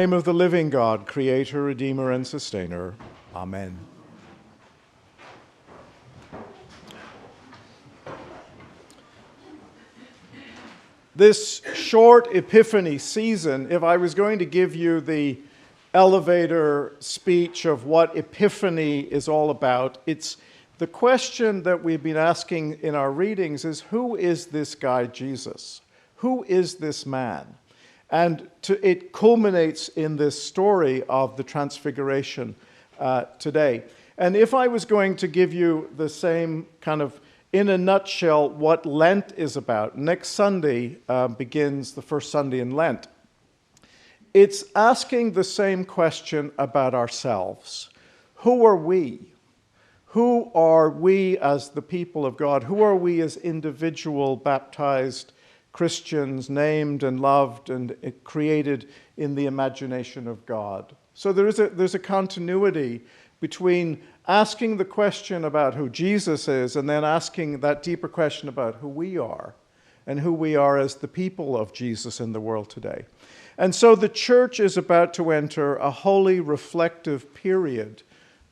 In the name of the living God, Creator, Redeemer, and Sustainer. Amen. This short Epiphany season, if I was going to give you the elevator speech of what Epiphany is all about, it's the question that we've been asking in our readings is, who is this guy Jesus? Who is this man? And it culminates in this story of the Transfiguration today. And if I was going to give you the same kind of, in a nutshell, what Lent is about, next Sunday begins the first Sunday in Lent. It's asking the same question about ourselves. Who are we? Who are we as the people of God? Who are we as individual baptized Christians, named and loved and created in the imagination of God? So there's a continuity between asking the question about who Jesus is and then asking that deeper question about who we are and who we are as the people of Jesus in the world today. And so the church is about to enter a holy reflective period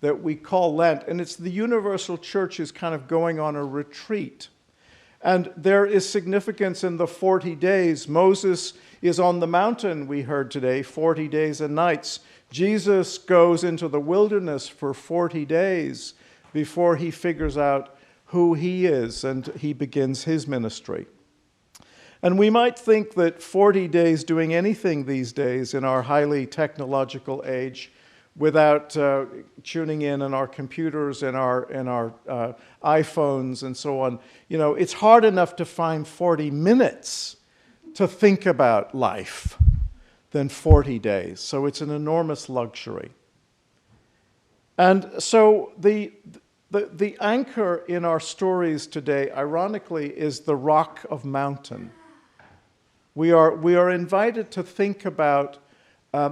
that we call Lent, and it's the universal church is kind of going on a retreat. And there is significance in the 40 days. Moses is on the mountain, we heard today, 40 days and nights. Jesus goes into the wilderness for 40 days before he figures out who he is and he begins his ministry. And we might think that 40 days doing anything these days in our highly technological age without tuning in on our computers and our iPhones and so on. You know, it's hard enough to find 40 minutes to think about life than 40 days. So it's an enormous luxury. And so the anchor in our stories today, ironically, is the rock of mountain. We are invited to think about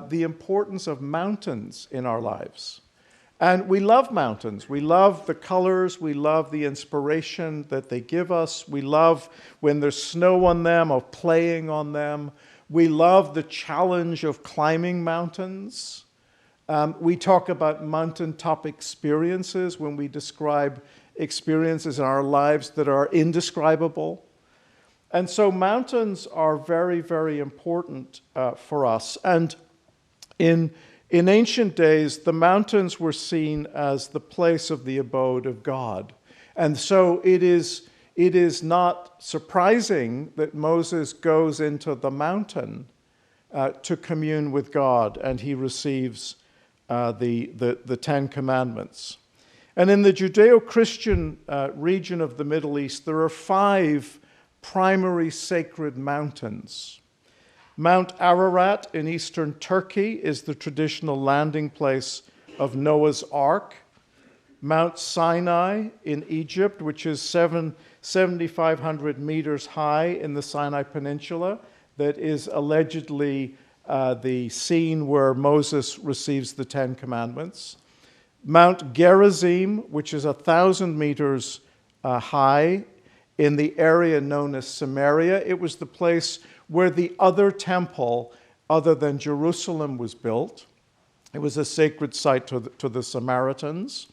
the importance of mountains in our lives. And we love mountains. We love the colors. We love the inspiration that they give us. We love when there's snow on them, of playing on them. We love the challenge of climbing mountains. We talk about mountaintop experiences when we describe experiences in our lives that are indescribable. And so mountains are very, very important for us. And in ancient days, the mountains were seen as the place of the abode of God. And so it is not surprising that Moses goes into the mountain to commune with God, and he receives the Ten Commandments. And in the Judeo-Christian region of the Middle East, there are 5 primary sacred mountains. Mount Ararat in eastern Turkey is the traditional landing place of Noah's Ark. Mount Sinai in Egypt, which is 7,500 meters high in the Sinai Peninsula, that is allegedly the scene where Moses receives the Ten Commandments. Mount Gerizim, which is 1,000 meters high in the area known as Samaria. It was the place where the other temple, other than Jerusalem, was built. It was a sacred site to the Samaritans.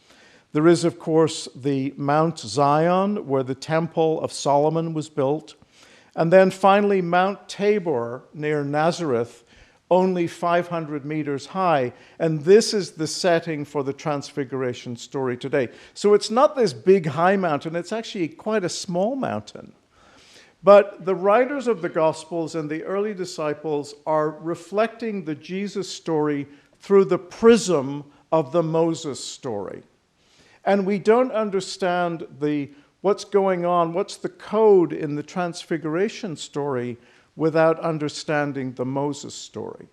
There is, of course, the Mount Zion, where the Temple of Solomon was built. And then finally, Mount Tabor, near Nazareth, only 500 meters high. And this is the setting for the Transfiguration story today. So it's not this big high mountain, it's actually quite a small mountain. But the writers of the Gospels and the early disciples are reflecting the Jesus story through the prism of the Moses story. And we don't understand what's going on, what's the code in the Transfiguration story without understanding the Moses story.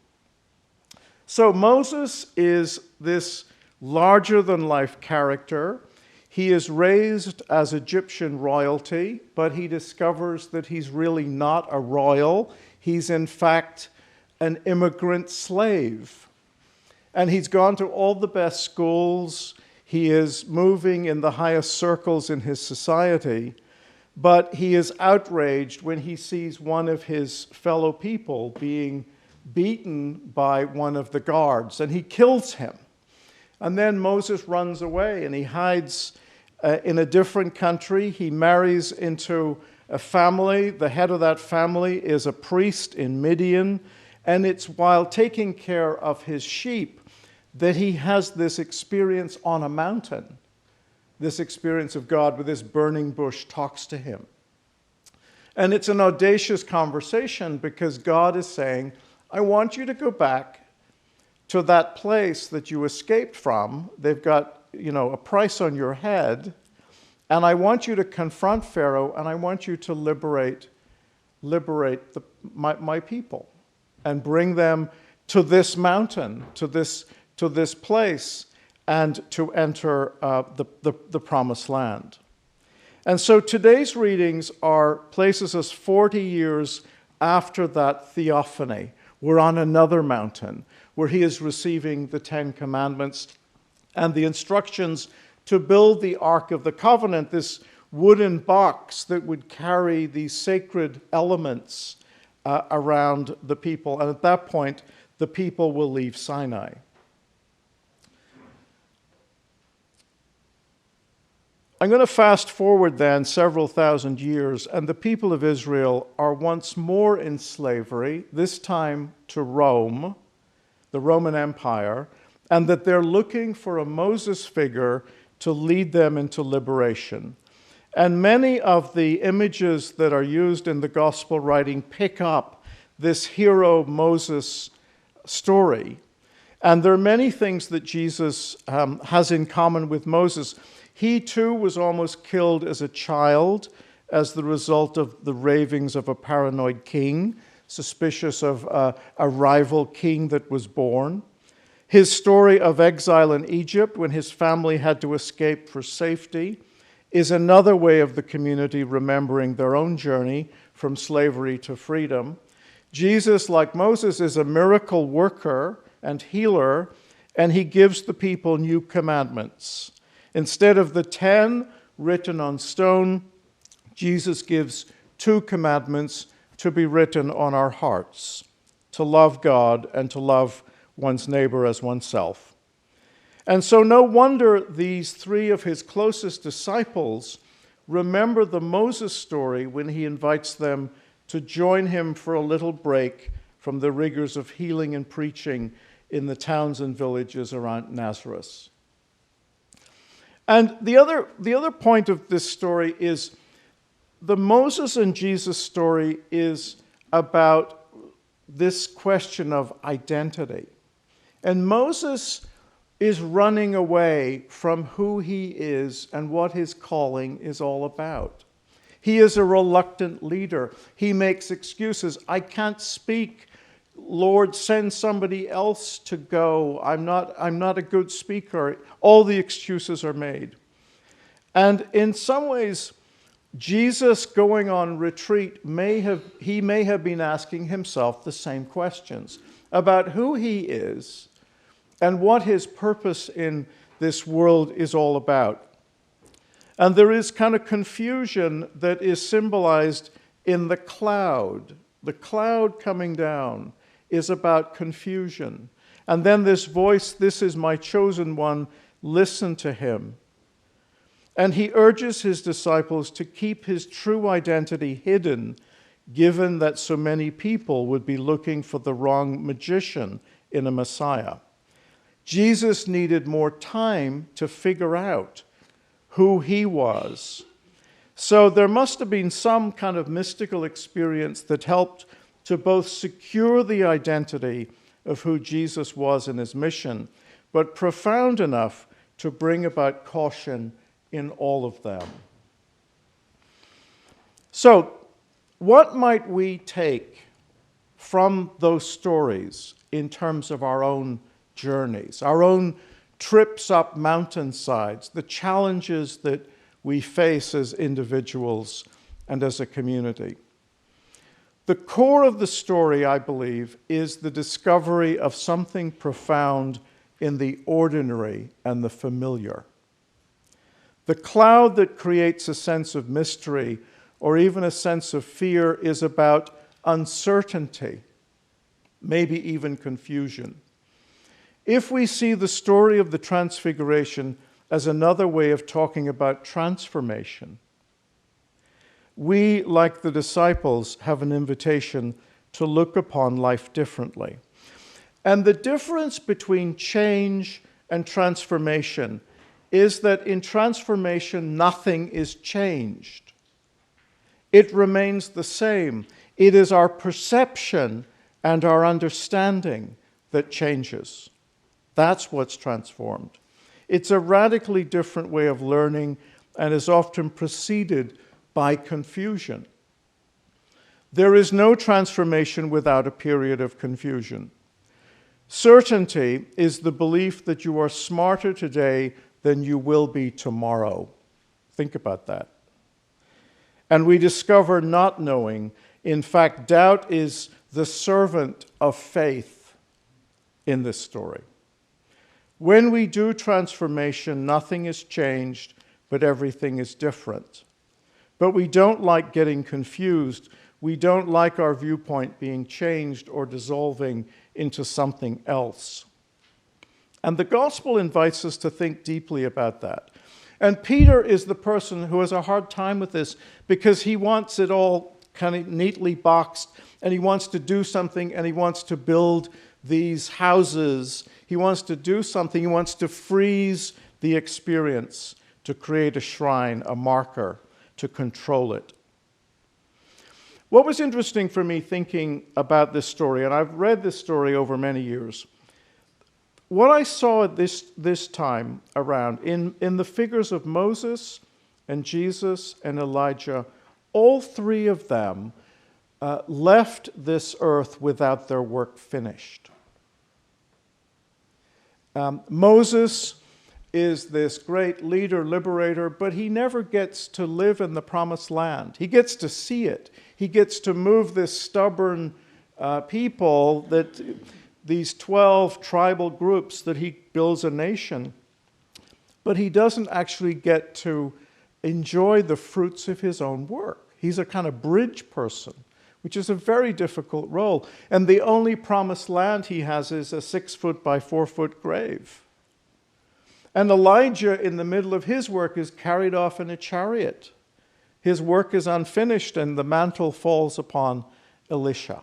So Moses is this larger-than-life character. He is raised as Egyptian royalty, but he discovers that he's really not a royal. He's in fact an immigrant slave. And he's gone to all the best schools. He is moving in the highest circles in his society. But he is outraged when he sees one of his fellow people being beaten by one of the guards, and he kills him. And then Moses runs away and he hides in a different country. He marries into a family. The head of that family is a priest in Midian. And it's while taking care of his sheep that he has this experience on a mountain, this experience of God where this burning bush talks to him. And it's an audacious conversation because God is saying, I want you to go back to that place that you escaped from. They've got, a price on your head. And I want you to confront Pharaoh, and I want you to liberate my people and bring them to this mountain, to this place, and to enter the promised land. And so today's readings places us 40 years after that theophany. We're on another mountain where he is receiving the Ten Commandments and the instructions to build the Ark of the Covenant, this wooden box that would carry these sacred elements around the people. And at that point, the people will leave Sinai. I'm going to fast forward then several thousand years, and the people of Israel are once more in slavery, this time to Rome, the Roman Empire, and that they're looking for a Moses figure to lead them into liberation. And many of the images that are used in the gospel writing pick up this hero Moses story. And there are many things that Jesus has in common with Moses. He too was almost killed as a child as the result of the ravings of a paranoid king, suspicious of a rival king that was born. His story of exile in Egypt, when his family had to escape for safety, is another way of the community remembering their own journey from slavery to freedom. Jesus, like Moses, is a miracle worker and healer, and he gives the people new commandments. Instead of the 10 written on stone, Jesus gives 2 commandments to be written on our hearts, to love God and to love one's neighbor as oneself. And so no wonder these 3 of his closest disciples remember the Moses story when he invites them to join him for a little break from the rigors of healing and preaching in the towns and villages around Nazareth. And the other point of this story is the Moses and Jesus story is about this question of identity. And Moses is running away from who he is and what his calling is all about. He is a reluctant leader. He makes excuses. I can't speak. Lord, send somebody else to go. I'm not a good speaker. All the excuses are made. And in some ways, Jesus going on retreat he may have been asking himself the same questions about who he is and what his purpose in this world is all about. And there is kind of confusion that is symbolized in the cloud. The cloud coming down is about confusion. And then this voice, this is my chosen one, listen to him. And he urges his disciples to keep his true identity hidden, given that so many people would be looking for the wrong magician in a Messiah. Jesus needed more time to figure out who he was. So there must have been some kind of mystical experience that helped to both secure the identity of who Jesus was in his mission, but profound enough to bring about caution in all of them. So, what might we take from those stories in terms of our own journeys, our own trips up mountainsides, the challenges that we face as individuals and as a community? The core of the story, I believe, is the discovery of something profound in the ordinary and the familiar. The cloud that creates a sense of mystery or even a sense of fear is about uncertainty. maybe even confusion. If we see the story of the Transfiguration as another way of talking about transformation, we, like the disciples, have an invitation to look upon life differently. And the difference between change and transformation is that in transformation, nothing is changed. It remains the same. It is our perception and our understanding that changes. That's what's transformed. It's a radically different way of learning and is often preceded by confusion. There is no transformation without a period of confusion. Certainty is the belief that you are smarter today than you will be tomorrow. Think about that. And we discover not knowing. In fact, doubt is the servant of faith in this story. When we do transformation, nothing is changed, but everything is different. But we don't like getting confused. We don't like our viewpoint being changed or dissolving into something else. And the gospel invites us to think deeply about that. And Peter is the person who has a hard time with this because he wants it all kind of neatly boxed, and he wants to do something, and he wants to build these houses. He wants to do something. He wants to freeze the experience, to create a shrine, a marker, to control it. What was interesting for me thinking about this story, and I've read this story over many years, what I saw at this time around, in the figures of Moses and Jesus and Elijah, all three of them left this earth without their work finished. Moses is this great leader, liberator, but he never gets to live in the promised land. He gets to see it. He gets to move this stubborn people, that these 12 tribal groups that he builds a nation, but he doesn't actually get to enjoy the fruits of his own work. He's a kind of bridge person, which is a very difficult role. And the only promised land he has is a 6-foot by 4-foot grave. And Elijah, in the middle of his work, is carried off in a chariot. His work is unfinished, and the mantle falls upon Elisha.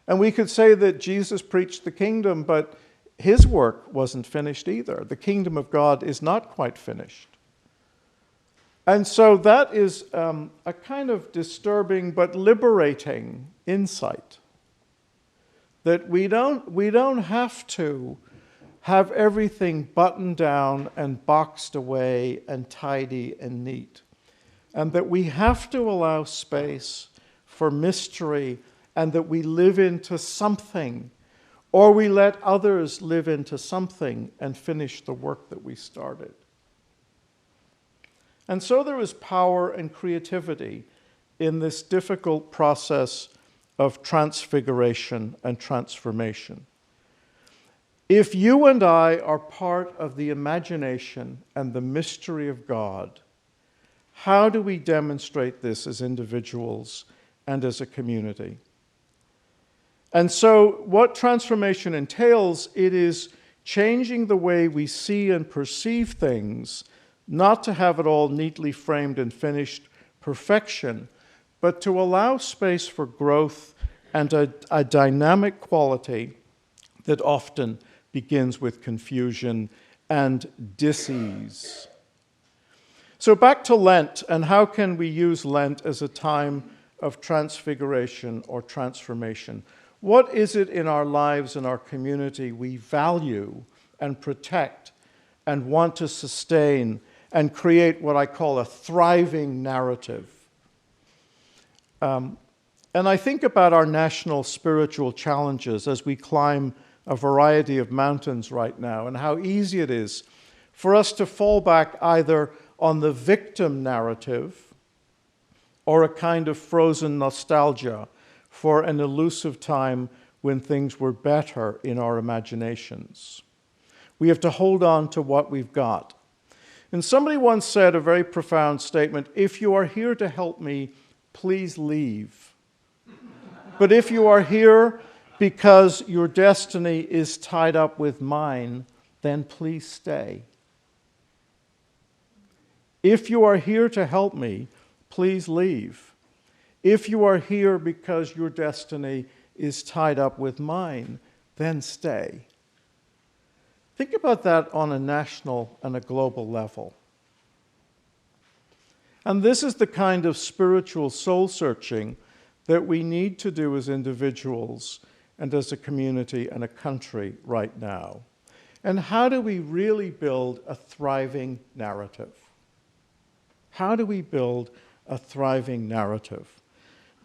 And we could say that Jesus preached the kingdom, but his work wasn't finished either. The kingdom of God is not quite finished. And so that is a kind of disturbing but liberating insight, that we don't have to have everything buttoned down and boxed away and tidy and neat, and that we have to allow space for mystery, and that we live into something, or we let others live into something and finish the work that we started. And so there is power and creativity in this difficult process of transfiguration and transformation. If you and I are part of the imagination and the mystery of God, how do we demonstrate this as individuals and as a community? And so what transformation entails, it is changing the way we see and perceive things, not to have it all neatly framed and finished perfection, but to allow space for growth and a dynamic quality that often begins with confusion and dis-ease. So back to Lent, and how can we use Lent as a time of transfiguration or transformation? What is it in our lives and our community we value and protect and want to sustain and create what I call a thriving narrative? And I think about our national spiritual challenges as we climb a variety of mountains right now, and how easy it is for us to fall back either on the victim narrative or a kind of frozen nostalgia for an elusive time when things were better in our imaginations. We have to hold on to what we've got. And somebody once said a very profound statement: if you are here to help me, please leave. But if you are here because your destiny is tied up with mine, then please stay. If you are here to help me, please leave. If you are here because your destiny is tied up with mine, then stay. Think about that on a national and a global level. And this is the kind of spiritual soul searching that we need to do as individuals and as a community and a country right now. And how do we really build a thriving narrative? How do we build a thriving narrative?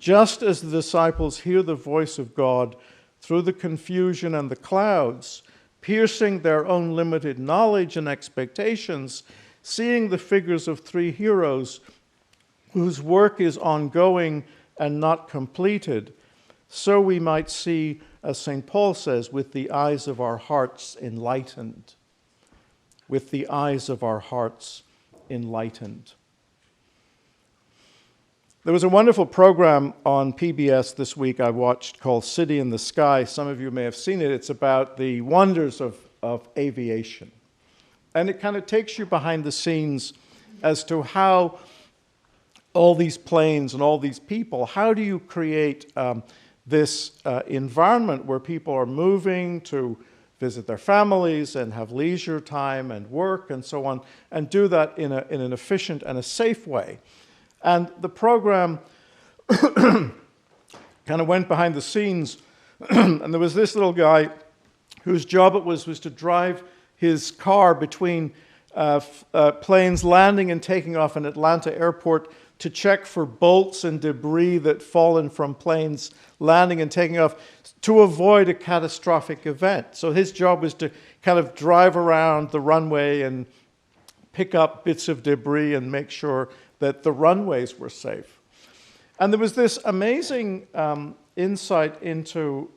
Just as the disciples hear the voice of God through the confusion and the clouds, piercing their own limited knowledge and expectations, seeing the figures of three heroes whose work is ongoing and not completed, so we might see, as St. Paul says, with the eyes of our hearts enlightened. With the eyes of our hearts enlightened. There was a wonderful program on PBS this week I watched called City in the Sky. Some of you may have seen it. It's about the wonders of aviation. And it kind of takes you behind the scenes as to how all these planes and all these people, how do you create this environment where people are moving to visit their families and have leisure time and work and so on, and do that in an efficient and a safe way. And the program kind of went behind the scenes, and there was this little guy whose job it was to drive his car between planes landing and taking off in Atlanta airport to check for bolts and debris that fallen from planes landing and taking off to avoid a catastrophic event. So his job was to kind of drive around the runway and pick up bits of debris and make sure that the runways were safe. And there was this amazing insight into,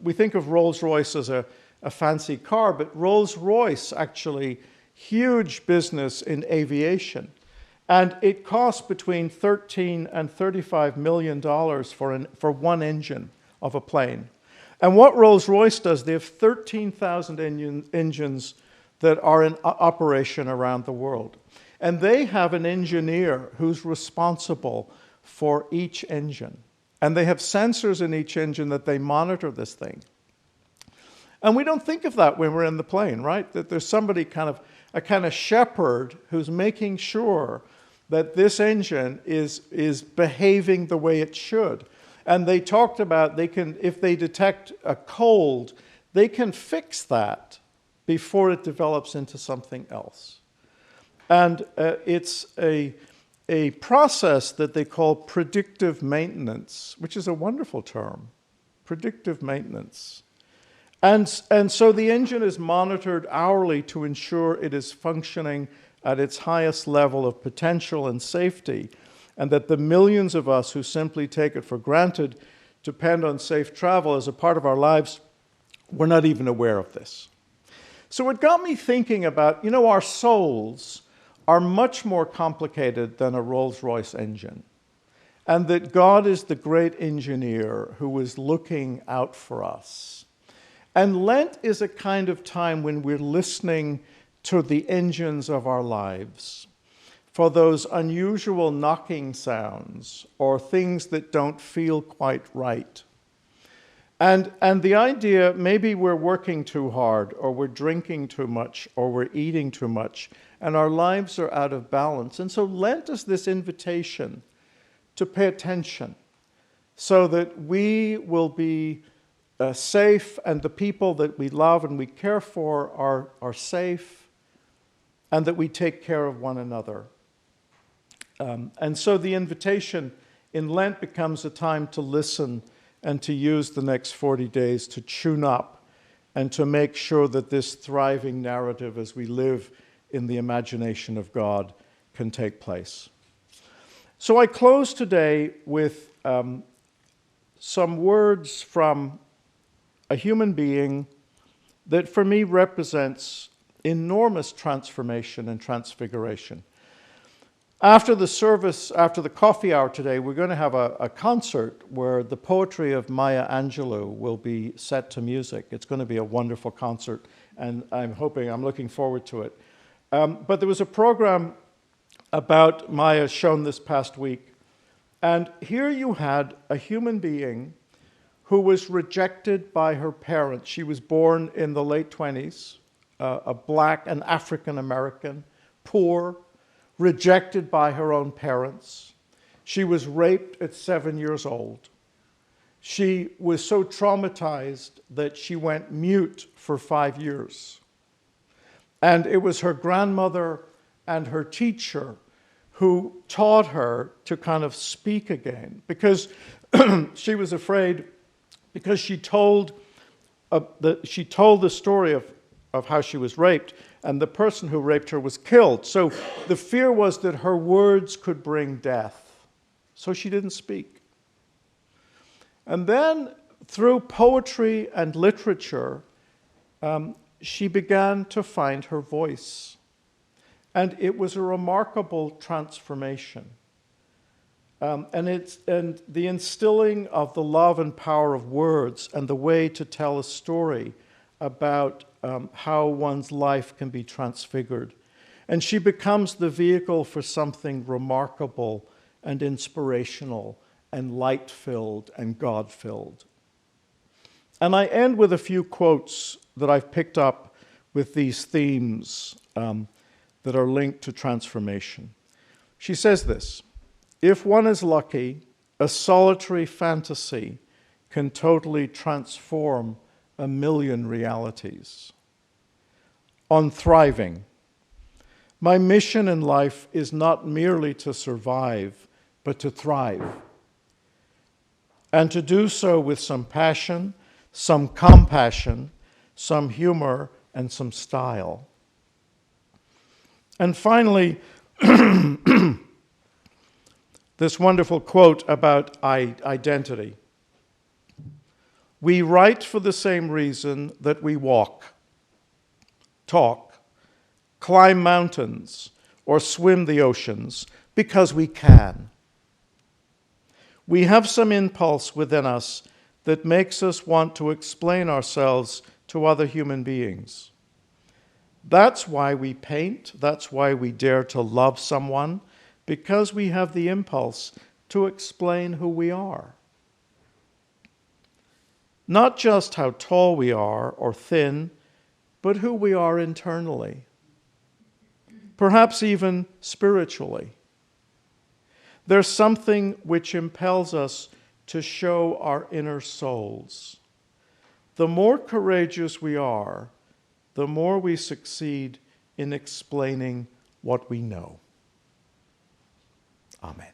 we think of Rolls-Royce as a fancy car, but Rolls-Royce actually, huge business in aviation. And it costs between $13 and $35 million for one engine of a plane. And what Rolls-Royce does, they have 13,000 engines that are in operation around the world. And they have an engineer who's responsible for each engine. And they have sensors in each engine that they monitor this thing. And we don't think of that when we're in the plane, right? That there's somebody a kind of shepherd who's making sure that this engine is behaving the way it should. And they talked about if they detect a cold, they can fix that before it develops into something else. And it's a process that they call predictive maintenance, which is a wonderful term, predictive maintenance. And so the engine is monitored hourly to ensure it is functioning at its highest level of potential and safety, and that the millions of us who simply take it for granted depend on safe travel as a part of our lives, we're not even aware of this. So it got me thinking about, our souls are much more complicated than a Rolls-Royce engine, and that God is the great engineer who is looking out for us. And Lent is a kind of time when we're listening to the engines of our lives, for those unusual knocking sounds or things that don't feel quite right. And the idea, maybe we're working too hard, or we're drinking too much, or we're eating too much, and our lives are out of balance. And so Lent is this invitation to pay attention so that we will be safe, and the people that we love and we care for are safe, and that we take care of one another. And so the invitation in Lent becomes a time to listen and to use the next 40 days to tune up and to make sure that this thriving narrative as we live in the imagination of God can take place. So I close today with some words from a human being that for me represents enormous transformation and transfiguration. After the service, after the coffee hour today, we're going to have a concert where the poetry of Maya Angelou will be set to music. It's going to be a wonderful concert, and I'm looking forward to it. But there was a program about Maya shown this past week, and here you had a human being who was rejected by her parents. She was born in the late 20s, a black and African American, poor, rejected by her own parents. She was raped at 7 years old. She was so traumatized that she went mute for 5 years. And it was her grandmother and her teacher who taught her to kind of speak again, because she was afraid, because she told the story of how she was raped, and the person who raped her was killed. So the fear was that her words could bring death. So she didn't speak. And then through poetry and literature, she began to find her voice. And it was a remarkable transformation. And the instilling of the love and power of words and the way to tell a story about how one's life can be transfigured. And she becomes the vehicle for something remarkable and inspirational and light-filled and God-filled. And I end with a few quotes that I've picked up with these themes that are linked to transformation. She says this: "If one is lucky, a solitary fantasy can totally transform 1,000,000 realities." On thriving, "My mission in life is not merely to survive, but to thrive, and to do so with some passion, some compassion, some humor, and some style." And finally, this wonderful quote about identity. "We write for the same reason that we walk, talk, climb mountains, or swim the oceans, because we can. We have some impulse within us that makes us want to explain ourselves to other human beings. That's why we paint, that's why we dare to love someone, because we have the impulse to explain who we are. Not just how tall we are or thin, but who we are internally, perhaps even spiritually. There's something which impels us to show our inner souls. The more courageous we are, the more we succeed in explaining what we know." Amen.